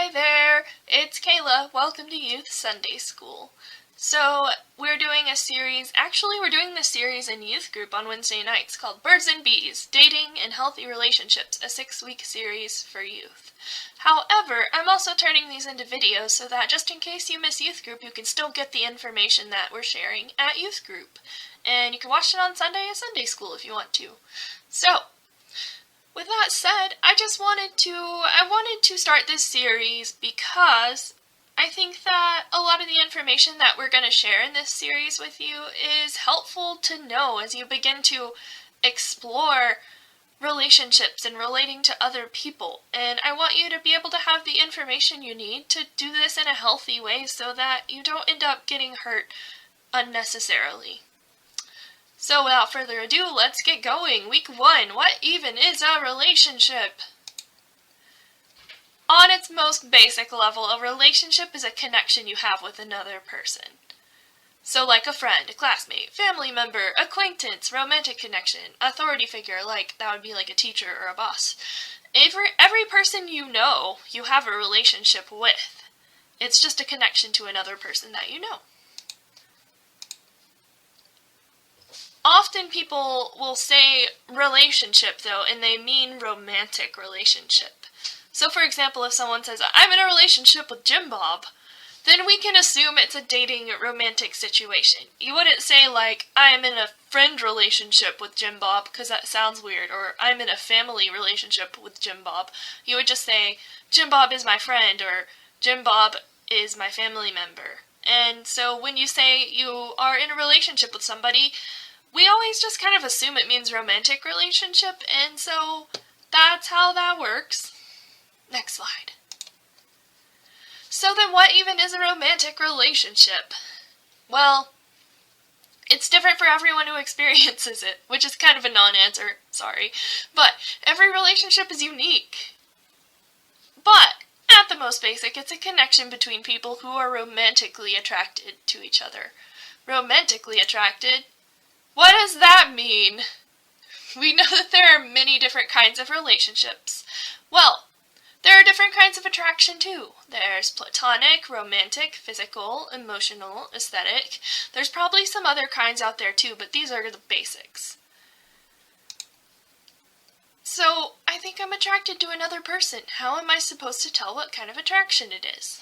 Hi there, it's Kayla. Welcome to Youth Sunday School. So, we're doing this series in youth group on Wednesday nights called Birds and Bees, Dating and Healthy Relationships, a 6-week series for youth. However, I'm also turning these into videos so that just in case you miss youth group, you can still get the information that we're sharing at youth group. And you can watch it on Sunday at Sunday School if you want to. So, with that said, I wanted to start this series because I think that a lot of the information that we're going to share in this series with you is helpful to know as you begin to explore relationships and relating to other people. And I want you to be able to have the information you need to do this in a healthy way so that you don't end up getting hurt unnecessarily. So without further ado, let's get going. Week 1, what even is a relationship? On its most basic level, a relationship is a connection you have with another person. So like a friend, a classmate, family member, acquaintance, romantic connection, authority figure, that would be like a teacher or a boss. Every person you know, you have a relationship with. It's just a connection to another person that you know. Often people will say relationship, though, and they mean romantic relationship. So, for example, if someone says, I'm in a relationship with Jim Bob, then we can assume it's a dating romantic situation. You wouldn't say, I'm in a friend relationship with Jim Bob, because that sounds weird, or I'm in a family relationship with Jim Bob. You would just say, Jim Bob is my friend, or Jim Bob is my family member. And so when you say you are in a relationship with somebody, we always just kind of assume it means romantic relationship, and so that's how that works. Next slide. So then what even is a romantic relationship? Well, it's different for everyone who experiences it, which is kind of a non-answer, sorry. But every relationship is unique. But at the most basic, it's a connection between people who are romantically attracted to each other. Romantically attracted? What does that mean? We know that there are many different kinds of relationships. Well, there are different kinds of attraction too. There's platonic, romantic, physical, emotional, aesthetic. There's probably some other kinds out there too, but these are the basics. So, I think I'm attracted to another person. How am I supposed to tell what kind of attraction it is?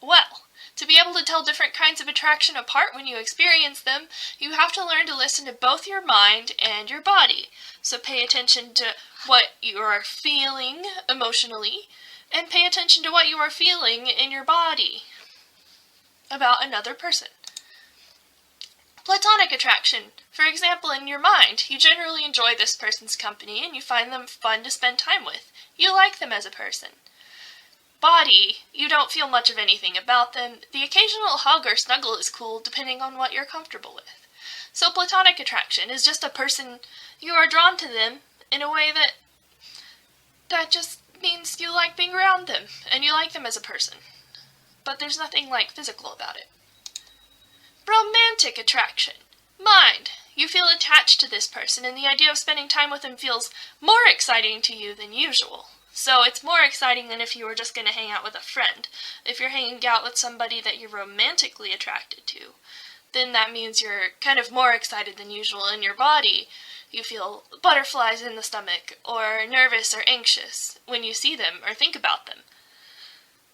Well, to be able to tell different kinds of attraction apart when you experience them, you have to learn to listen to both your mind and your body. So pay attention to what you are feeling emotionally, and pay attention to what you are feeling in your body about another person. Platonic attraction. For example, in your mind, you generally enjoy this person's company and you find them fun to spend time with. You like them as a person. Body, you don't feel much of anything about them. The occasional hug or snuggle is cool depending on what you're comfortable with. So platonic attraction is just a person, you are drawn to them in a way that just means you like being around them and you like them as a person. But there's nothing physical about it. Romantic attraction. Mind, you feel attached to this person and the idea of spending time with them feels more exciting to you than usual. So it's more exciting than if you were just going to hang out with a friend. If you're hanging out with somebody that you're romantically attracted to, then that means you're kind of more excited than usual in your body. You feel butterflies in the stomach, or nervous or anxious when you see them or think about them.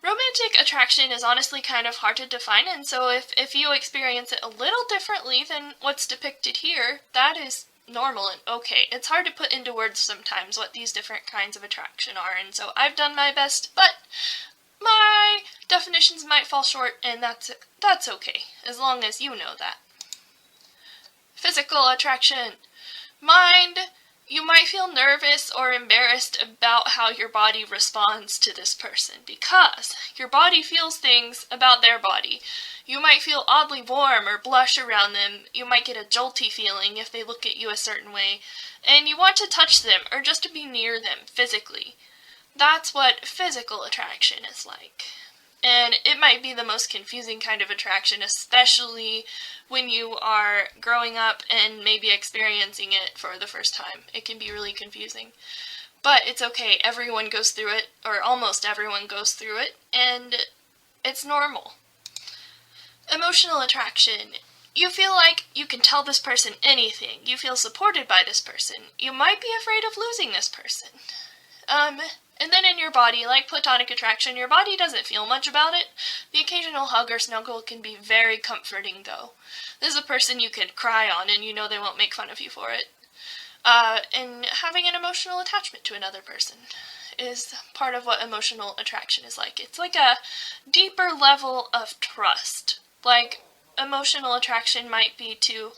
Romantic attraction is honestly kind of hard to define, and so if you experience it a little differently than what's depicted here, that is normal and okay. It's hard to put into words sometimes what these different kinds of attraction are, and so I've done my best, but my definitions might fall short, and that's okay, as long as you know that. Physical attraction. Mind, you might feel nervous or embarrassed about how your body responds to this person, because your body feels things about their body. You might feel oddly warm or blush around them. You might get a jolty feeling if they look at you a certain way. And you want to touch them or just to be near them physically. That's what physical attraction is like. And it might be the most confusing kind of attraction, especially when you are growing up and maybe experiencing it for the first time. It can be really confusing. But it's okay, everyone goes through it, or almost everyone goes through it, and it's normal. Emotional attraction. You feel like you can tell this person anything. You feel supported by this person. You might be afraid of losing this person. And then in your body, like platonic attraction, your body doesn't feel much about it. The occasional hug or snuggle can be very comforting, though. This is a person you can cry on, and you know they won't make fun of you for it. And having an emotional attachment to another person is part of what emotional attraction is like. It's like a deeper level of trust. Like, emotional attraction might be to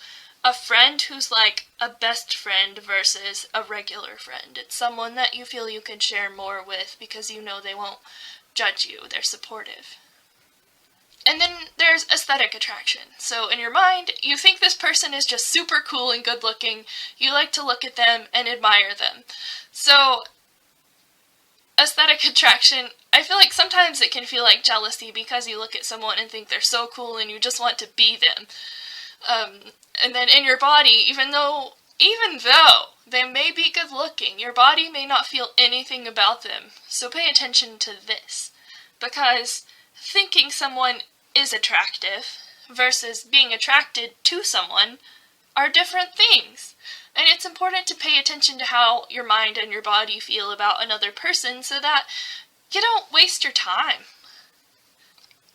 a friend who's like a best friend versus a regular friend. It's someone that you feel you can share more with because you know they won't judge you. They're supportive. And then there's aesthetic attraction. So in your mind, you think this person is just super cool and good looking. You like to look at them and admire them. So aesthetic attraction, I feel like sometimes it can feel like jealousy because you look at someone and think they're so cool and you just want to be them. And then in your body, even though they may be good looking, your body may not feel anything about them. So pay attention to this. Because thinking someone is attractive versus being attracted to someone are different things. And it's important to pay attention to how your mind and your body feel about another person so that you don't waste your time.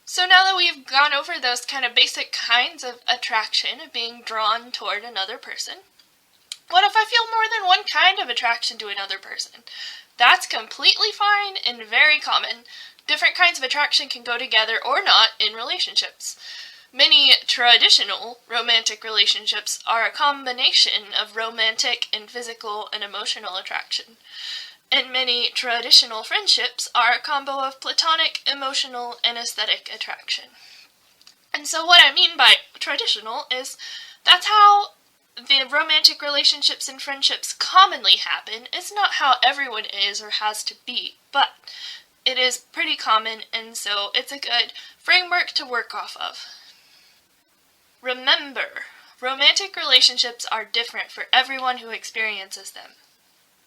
So now that we've gone over those kind of basic kinds of attraction, of being drawn toward another person, what if I feel more than one kind of attraction to another person? That's completely fine and very common. Different kinds of attraction can go together or not in relationships. Many traditional romantic relationships are a combination of romantic and physical and emotional attraction. And many traditional friendships are a combo of platonic, emotional, and aesthetic attraction. And so what I mean by traditional is that's how the romantic relationships and friendships commonly happen. It's not how everyone is or has to be, but it is pretty common, and so it's a good framework to work off of. Remember, romantic relationships are different for everyone who experiences them.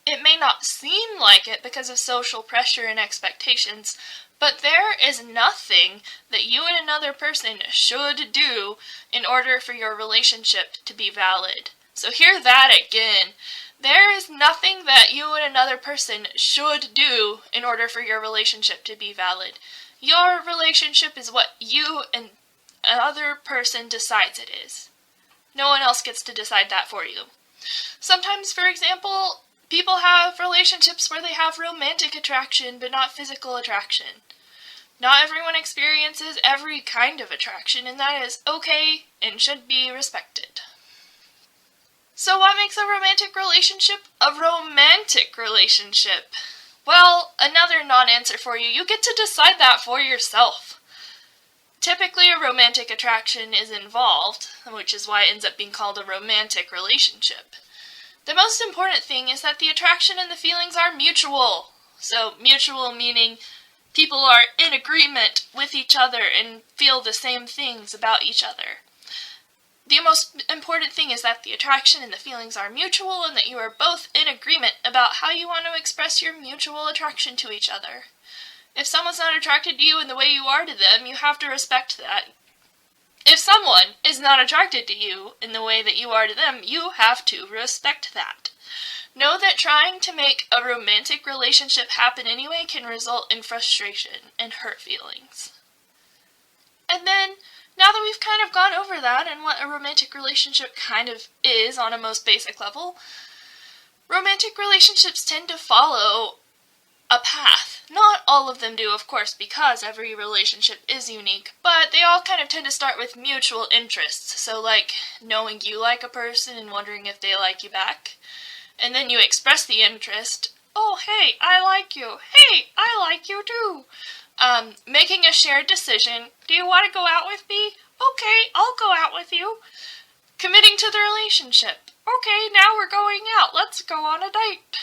It may not seem like it because of social pressure and expectations, but there is nothing that you and another person should do in order for your relationship to be valid. So hear that again. There is nothing that you and another person should do in order for your relationship to be valid. Your relationship is what you and another person decides it is. No one else gets to decide that for you. Sometimes, for example, people have relationships where they have romantic attraction but not physical attraction. Not everyone experiences every kind of attraction, and that is okay and should be respected. So what makes a romantic relationship a romantic relationship? Well, another non-answer for you. You get to decide that for yourself. Typically, a romantic attraction is involved, which is why it ends up being called a romantic relationship. The most important thing is that the attraction and the feelings are mutual. So, mutual meaning people are in agreement with each other and feel the same things about each other. The most important thing is that the attraction and the feelings are mutual and that you are both in agreement about how you want to express your mutual attraction to each other. If someone's not attracted to you in the way you are to them, you have to respect that. If someone is not attracted to you in the way that you are to them, you have to respect that. Know that trying to make a romantic relationship happen anyway can result in frustration and hurt feelings. And then, now that we've kind of gone over that and what a romantic relationship kind of is on a most basic level, romantic relationships tend to follow a path. Not all of them do, of course, because every relationship is unique, but they all kind of tend to start with mutual interests. So like knowing you like a person and wondering if they like you back. And then you express the interest. Oh, hey, I like you. Hey, I like you too. Making a shared decision. Do you want to go out with me? Okay, I'll go out with you. Committing to the relationship. Okay, now we're going out. Let's go on a date.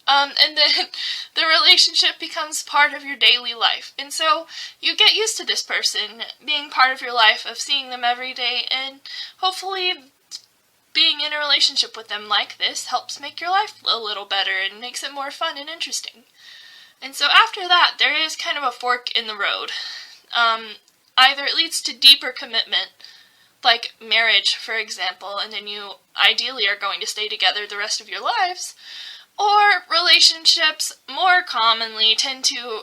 And then the relationship becomes part of your daily life. And so you get used to this person being part of your life, of seeing them every day, and hopefully being in a relationship with them like this helps make your life a little better and makes it more fun and interesting. And so after that, there is kind of a fork in the road. Either it leads to deeper commitment, like marriage, for example, and then you ideally are going to stay together the rest of your lives, or relationships more commonly tend to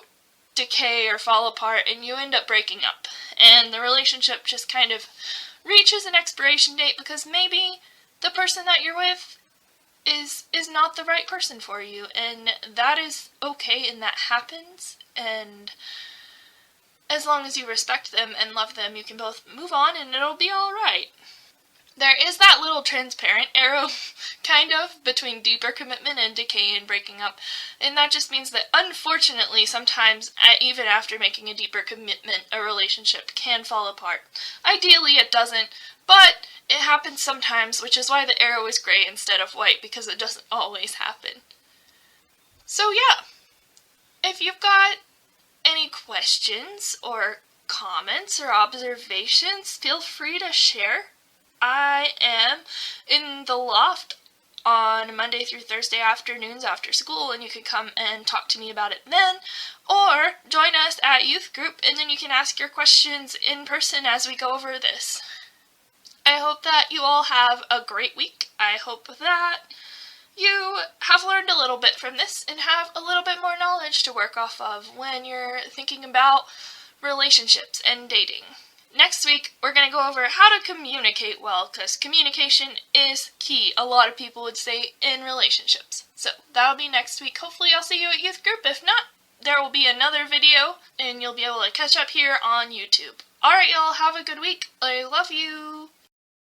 decay or fall apart and you end up breaking up. And the relationship just kind of reaches an expiration date because maybe the person that you're with is not the right person for you, and that is okay, and that happens, and as long as you respect them and love them, you can both move on and it'll be alright. There is that little transparent arrow, kind of, between deeper commitment and decay and breaking up, and that just means that unfortunately sometimes, even after making a deeper commitment, a relationship can fall apart. Ideally it doesn't, but it happens sometimes, which is why the arrow is gray instead of white, because it doesn't always happen. So yeah, if you've got any questions or comments or observations, feel free to share. I am in the loft on Monday through Thursday afternoons after school, and you can come and talk to me about it then, or join us at youth group, and then you can ask your questions in person as we go over this. I hope that you all have a great week. I hope that you have learned a little bit from this and have a little bit more knowledge to work off of when you're thinking about relationships and dating. Next week, we're going to go over how to communicate well, because communication is key, a lot of people would say, in relationships. So that'll be next week. Hopefully I'll see you at youth group. If not, there will be another video, and you'll be able to catch up here on YouTube. Alright, y'all, have a good week. I love you.